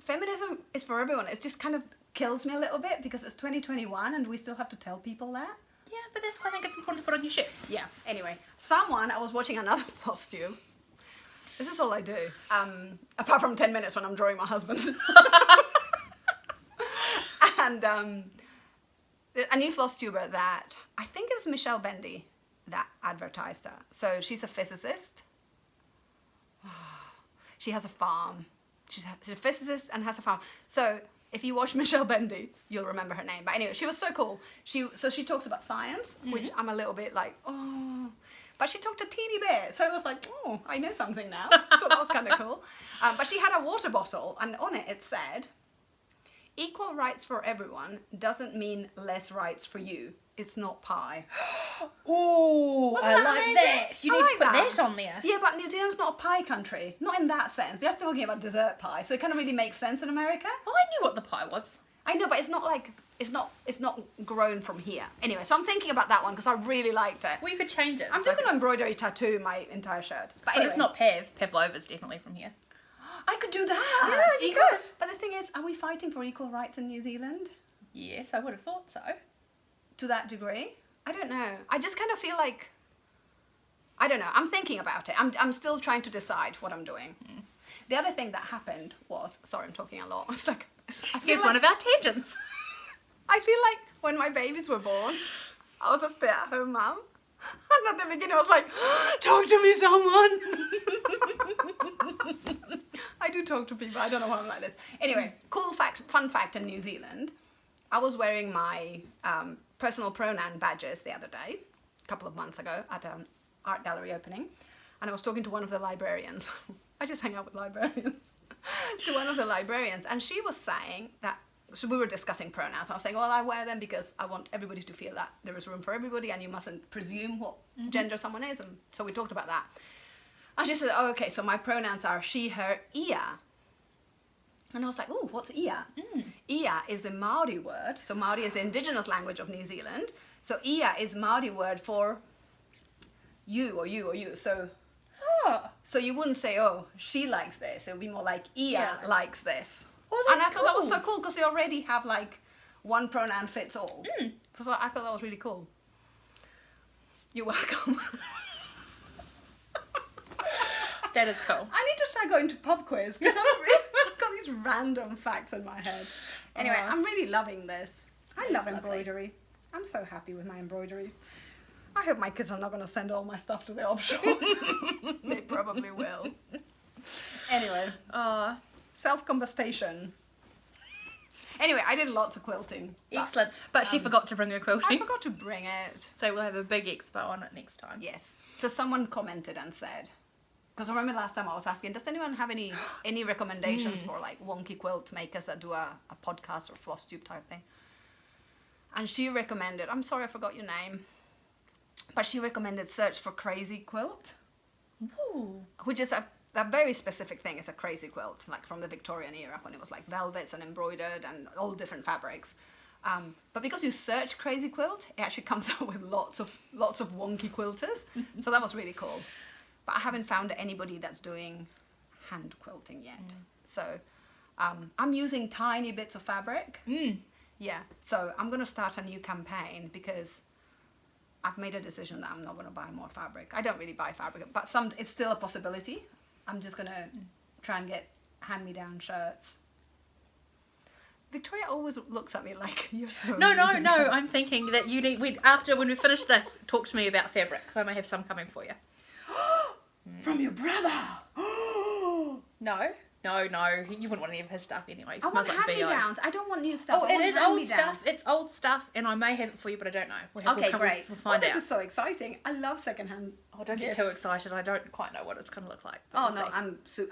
feminism is for everyone. It just kind of kills me a little bit because it's 2021 and we still have to tell people that. Yeah, but that's why I think it's important to put on your shirt. Yeah, anyway. I was watching another Flosstube. This is all I do. Apart from 10 minutes when I'm drawing my husband. And a new Flosstuber that, I think it was Michelle Bendy that advertised her. So she's a physicist. She has a farm. She's a physicist and has a farm. So if you watch Michelle Bendy, you'll remember her name. But anyway, she was so cool. She talks about science, which I'm a little bit like, oh. But she talked a teeny bit. So I was like, oh, I know something now. So that was kind of cool. But she had a water bottle, and on it said, equal rights for everyone doesn't mean less rights for you. It's not pie. Oh, I like amazing? that. You need to put that on there. Yeah, but New Zealand's not a pie country. Not in that sense. They're talking about dessert pie, so it kind of really makes sense in America. Oh, I knew what the pie was. I know, but it's not like it's not grown from here. Anyway, so I'm thinking about that one because I really liked it. Well, you could change it. I'm just going to embroidery tattoo my entire shirt. But anyway. it's not Pav. Pavlova's definitely from here. I could do that. Yeah, you could. But the thing is, are we fighting for equal rights in New Zealand? Yes, I would have thought so. To that degree? I don't know. I just kind of feel like, I don't know. I'm thinking about it. I'm still trying to decide what I'm doing. The other thing that happened was, sorry, I'm talking a lot. It's like, Here's one of our tangents. I feel like when my babies were born, I was a stay-at-home mum. And at the beginning I was like, talk to me, someone. I do talk to people. I don't know why I'm like this. Anyway, fun fact in New Zealand, I was wearing my personal pronoun badges the other day, a couple of months ago at an art gallery opening, and I was talking to one of the librarians. I just hang out with librarians. To one of the librarians, and she was saying that, so we were discussing pronouns. I was saying, well, I wear them because I want everybody to feel that there is room for everybody and you mustn't presume what gender someone is. And so we talked about that. And she said, oh, okay, so my pronouns are she, her, ia. And I was like, oh, what's ia? Ia is the Maori word. So Maori is the indigenous language of New Zealand. So ia is Maori word for you or you or you. So you wouldn't say, oh, she likes this. It would be more like ia likes this. Well, and I that's thought that was cool. so cool because they already have like one pronoun fits all. So I thought that was really cool. You're welcome. That is cool. I need to start going to pub quiz because I've got these random facts in my head. Anyway, I'm really loving this. I love embroidery. I'm so happy with my embroidery. I hope my kids are not going to send all my stuff to the op shop. They probably will. Anyway. Self-combustation. Anyway, I did lots of quilting. Excellent. But she forgot to bring her quilting. I forgot to bring it. So we'll have a big expo on it next time. Yes. So someone commented and said, because I remember last time I was asking, does anyone have any recommendations for like wonky quilt makers that do a podcast or Flosstube type thing? And she recommended, I'm sorry I forgot your name, but she recommended search for crazy quilt. Ooh. Which is a very specific thing. It's a crazy quilt, like from the Victorian era when it was like velvets and embroidered and all different fabrics. But because you search crazy quilt, it actually comes up with lots of wonky quilters. So that was really cool. But I haven't found anybody that's doing hand quilting yet. So I'm using tiny bits of fabric. Yeah. So I'm going to start a new campaign because I've made a decision that I'm not going to buy more fabric. I don't really buy fabric, but it's still a possibility. I'm just going to try and get hand-me-down shirts. Victoria always looks at me like, you're so No, amazing. I'm thinking that you need, when we finish this, talk to me about fabric, because I may have some coming for you. From your brother! No. No, you wouldn't want any of his stuff anyway. It I smells want like BO. hand-me-downs. I don't want new stuff. Oh, I it want is old hand-me-downs. stuff. It's old stuff, and I may have it for you, but I don't know. Okay, great. We'll find this out. is so exciting. I love secondhand. Oh, don't get too excited. I don't quite know what it's going to look like. but Oh we'll no, see.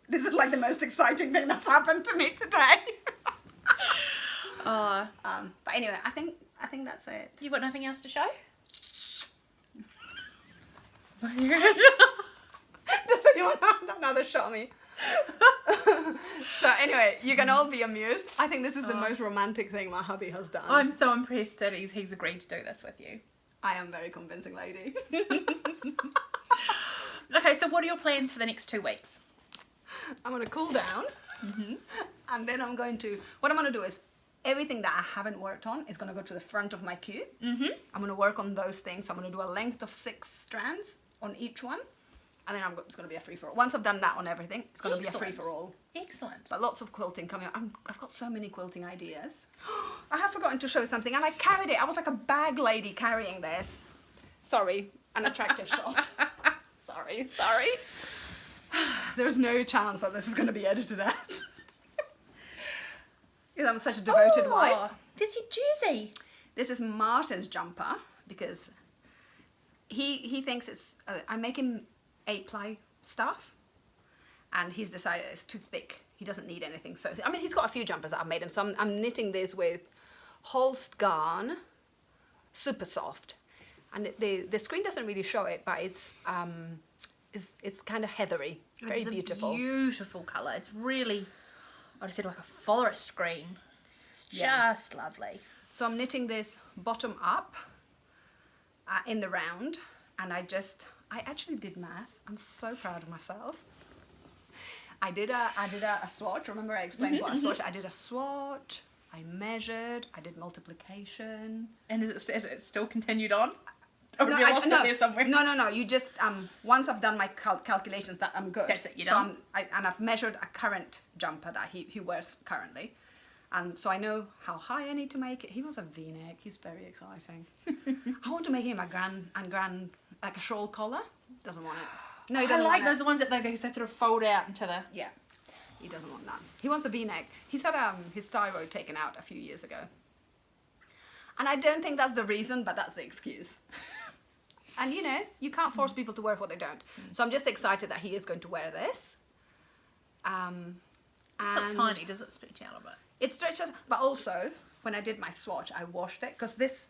this is like the most exciting thing that's happened to me today. But anyway, I think that's it. You got nothing else to show? Does anyone have another shot of me? So anyway, you can all be amused. I think this is the most romantic thing my hubby has done. I'm so impressed that he's agreed to do this with you. I am a very convincing lady. Okay, so what are your plans for the next 2 weeks? I'm going to cool down. And then what I'm going to do is everything that I haven't worked on is going to go to the front of my cube. I'm going to work on those things. So I'm going to do a length of 6 strands on each one. And then it's going to be a free-for-all. Once I've done that on everything, it's going to be a free-for-all. Excellent. But lots of quilting coming up. I've got so many quilting ideas. I have forgotten to show something, and I carried it. I was like a bag lady carrying this. Sorry, an attractive shot. Sorry. There's no chance that this is going to be edited out. Because I'm such a devoted wife. That's your jersey. This is Martin's jumper, because he thinks it's... I make him 8-ply stuff, and he's decided it's too thick. He doesn't need anything so thick. I mean, he's got a few jumpers that I've made him. So I'm knitting this with Holst yarn, super soft, and the screen doesn't really show it, but it's kind of heathery, very beautiful. Beautiful colour. It's really, I would say, like a forest green. It's just lovely. So I'm knitting this bottom up in the round, and I actually did maths. I'm so proud of myself. I did a swatch. Remember I explained what a swatch? I did a swatch. I measured. I did multiplication. And is it still continued on? Or have you lost it there somewhere? No. You just once I've done my calculations, that I'm good. That's it. You're so done. and I've measured a current jumper that he wears currently, and so I know how high I need to make it. He wants a V-neck. He's very exciting. I want to make him a grand like a shawl collar. Doesn't want it. No, he doesn't like want those ones that they sort of fold out into the... Yeah, he doesn't want that. He wants a V-neck. He's had his thyroid taken out a few years ago. And I don't think that's the reason, but that's the excuse. And you know, you can't force people to wear what they don't. So I'm just excited that he is going to wear this. It's not tiny, does it stretch out a bit? It stretches, but also, when I did my swatch, I washed it, because this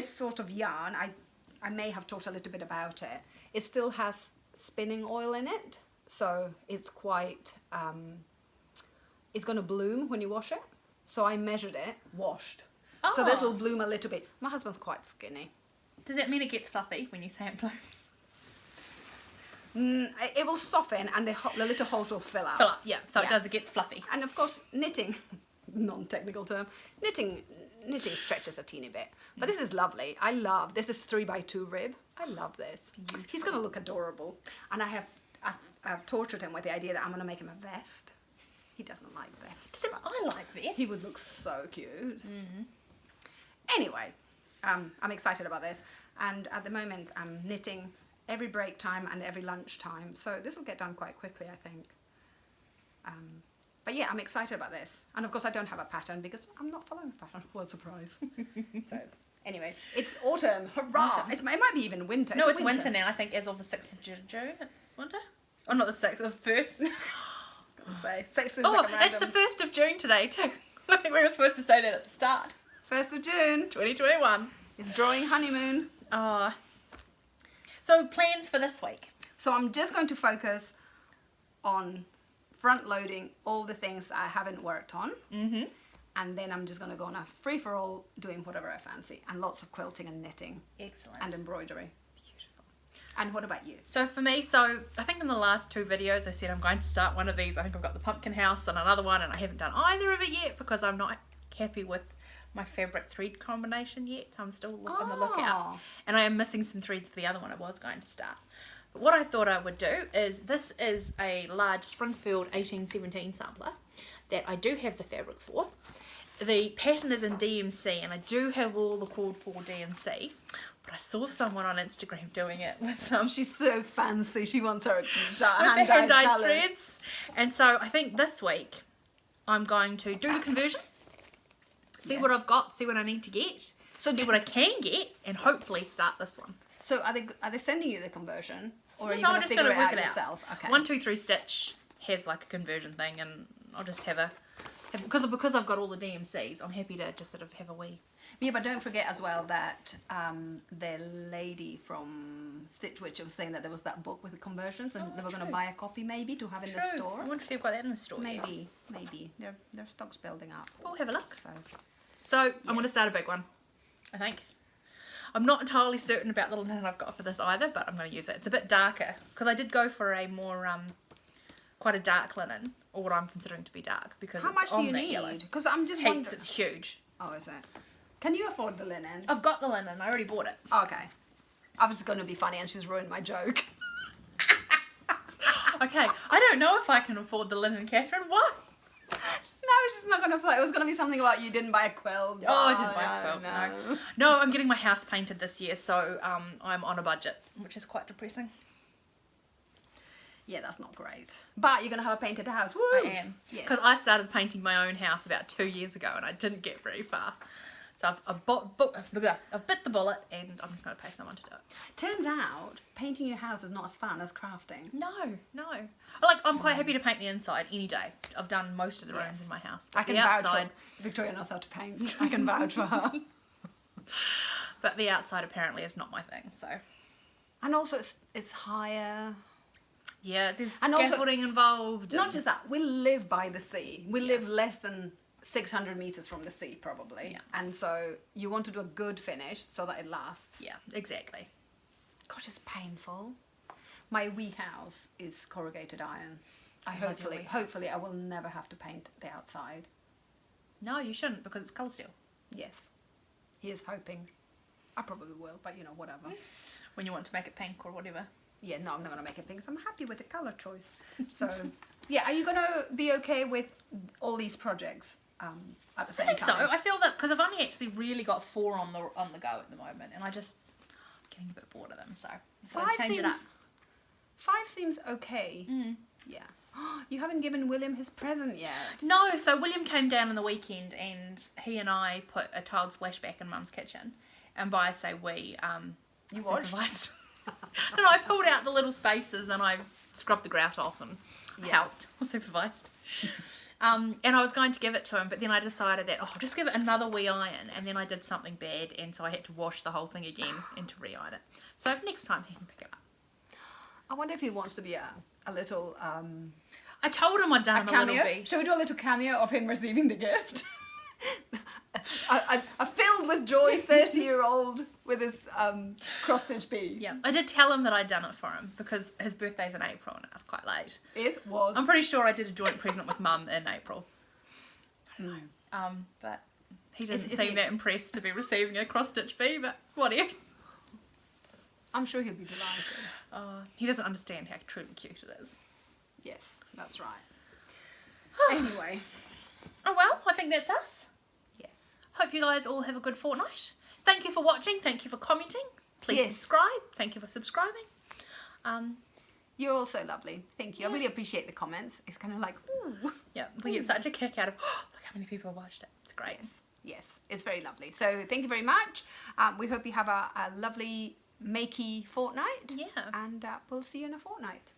sort of yarn, I may have talked a little bit about it. It still has spinning oil in it, so it's quite, it's going to bloom when you wash it. So I measured it, washed. Oh. So this will bloom a little bit. My husband's quite skinny. Does that mean it gets fluffy when you say it blooms? It will soften, and the little holes will fill out. Fill up, yeah. So it gets fluffy. And of course, knitting, non-technical term, knitting stretches a teeny bit. But this is lovely. This is 3x2 rib. I love this. Beautiful. He's going to look adorable. And I've tortured him with the idea that I'm going to make him a vest. He doesn't like vests. I like vests. He would look so cute. Mm-hmm. Anyway, I'm excited about this. And at the moment, I'm knitting every break time and every lunch time. So this will get done quite quickly, I think. But yeah, I'm excited about this. And of course, I don't have a pattern because I'm not following a pattern. What a surprise. So anyway, it's autumn. Hurrah! It might be even winter. No, it's winter now. I think as of the 6th of June, it's winter. Oh, not the 6th, the 1st. It's the 1st of June today too. I think we were supposed to say that at the start. 1st of June. 2021. It's drawing honeymoon. So plans for this week? So I'm just going to focus on front loading all the things I haven't worked on. Mm-hmm. And then I'm just going to go on a free-for-all doing whatever I fancy. And lots of quilting and knitting. Excellent. And embroidery. Beautiful. And what about you? So for me, I think in the last 2 videos I said I'm going to start one of these. I think I've got the pumpkin house and another one, and I haven't done either of it yet because I'm not happy with my fabric thread combination yet. So I'm still on the lookout. And I am missing some threads for the other one I was going to start. But what I thought I would do is, this is a large Springfield 1817 sampler that I do have the fabric for. The pattern is in DMC, and I do have all the called for DMC. But I saw someone on Instagram doing it with She's so fancy. She wants her the hand-dyed colours. threads. And so I think this week I'm going to do the conversion, see what I've got, see what I need to get, see what I can get, and hopefully start this one. So are they sending you the conversion, or are you No, going I'm to just figure gonna it work out it yourself? out. Okay. 1, 2, 3 Stitch has like a conversion thing, and I'll just because I've got all the DMCs, I'm happy to just sort of have a wee. Yeah, but don't forget as well that the lady from Stitch Witch was saying that there was that book with the conversions, and they were going to buy a copy maybe to have in the store. I wonder if they've got that in the store. Maybe their stock's building up. We'll have a look. So I'm going to start a big one, I think. I'm not entirely certain about the linen I've got for this either, but I'm going to use it. It's a bit darker because I did go for a more quite a dark linen, or what I'm considering to be dark, because How it's much on do you that need? yellow. Because I'm just Heaps. wondering. It's huge. Oh, is it? Can you afford the linen? I've got the linen. I already bought it. Okay. I was going to be funny and she's ruined my joke. Okay, I don't know if I can afford the linen, Catherine. What? No, she's not going to play. It was going to be something about you didn't buy a quilt. Oh, I didn't buy a quilt. No. No, I'm getting my house painted this year, so I'm on a budget, which is quite depressing. Yeah, that's not great. But you're going to have a painted house. Woo! I am. Yes. Because I started painting my own house about 2 years ago, and I didn't get very far. So I've bit the bullet, and I'm just going to pay someone to do it. Turns out, painting your house is not as fun as crafting. No. I'm quite happy to paint the inside any day. I've done most of the rooms in my house. I can vouch for Victoria knows how to paint. I can vouch for her. But the outside apparently is not my thing, so. And also it's higher. Yeah, there's And also- scaffolding involved. Not just that, we live by the sea. We live less than 600 meters from the sea, probably. Yeah. And so you want to do a good finish so that it lasts. Yeah, exactly. Gosh, it's painful. My wee house is corrugated iron. love your wee house. Hopefully I will never have to paint the outside. No, you shouldn't, because it's colour steel. Yes. He is hoping. I probably will, but you know, whatever. When you want to make it pink or whatever. Yeah, no, I'm not going to make it pink, so I'm happy with the colour choice. So, yeah, are you going to be okay with all these projects at the same time? I think so. I feel that, because I've only actually really got 4 on the go at the moment, and I'm getting a bit bored of them, so if I change it up. 5 seems okay. Yeah. You haven't given William his present yet. No, so William came down on the weekend, and he and I put a tiled splashback in Mum's kitchen, and by I say we, You watched? supervised. And I pulled out the little spaces and I scrubbed the grout off and helped, or supervised. And I was going to give it to him, but then I decided that, I'll just give it another wee iron, and then I did something bad, and so I had to wash the whole thing again and to re-iron it. So next time he can pick it up. I wonder if he wants to be a little I told him I'd done him a cameo. little bit. Shall we do a little cameo of him receiving the gift? a filled with joy 30-year-old with his cross-stitch bee. Yeah, I did tell him that I'd done it for him, because his birthday's in April and it was quite late. Was. I'm pretty sure I did a joint present with Mum in April. I don't know. But he doesn't seem that impressed to be receiving a cross-stitch bee, but what else? I'm sure he'll be delighted. He doesn't understand how truly cute it is. Yes, that's right. Anyway. Oh well, I think that's us. Yes. Hope you guys all have a good fortnight. Thank you for watching. Thank you for commenting. Please subscribe. Thank you for subscribing. You're all so lovely. Thank you. I really appreciate the comments. It's kind of like, ooh. Yeah, we get such a kick out of, look how many people have watched it. It's great. Yes, it's very lovely. So thank you very much. We hope you have a lovely makey fortnight. Yeah. And we'll see you in a fortnight.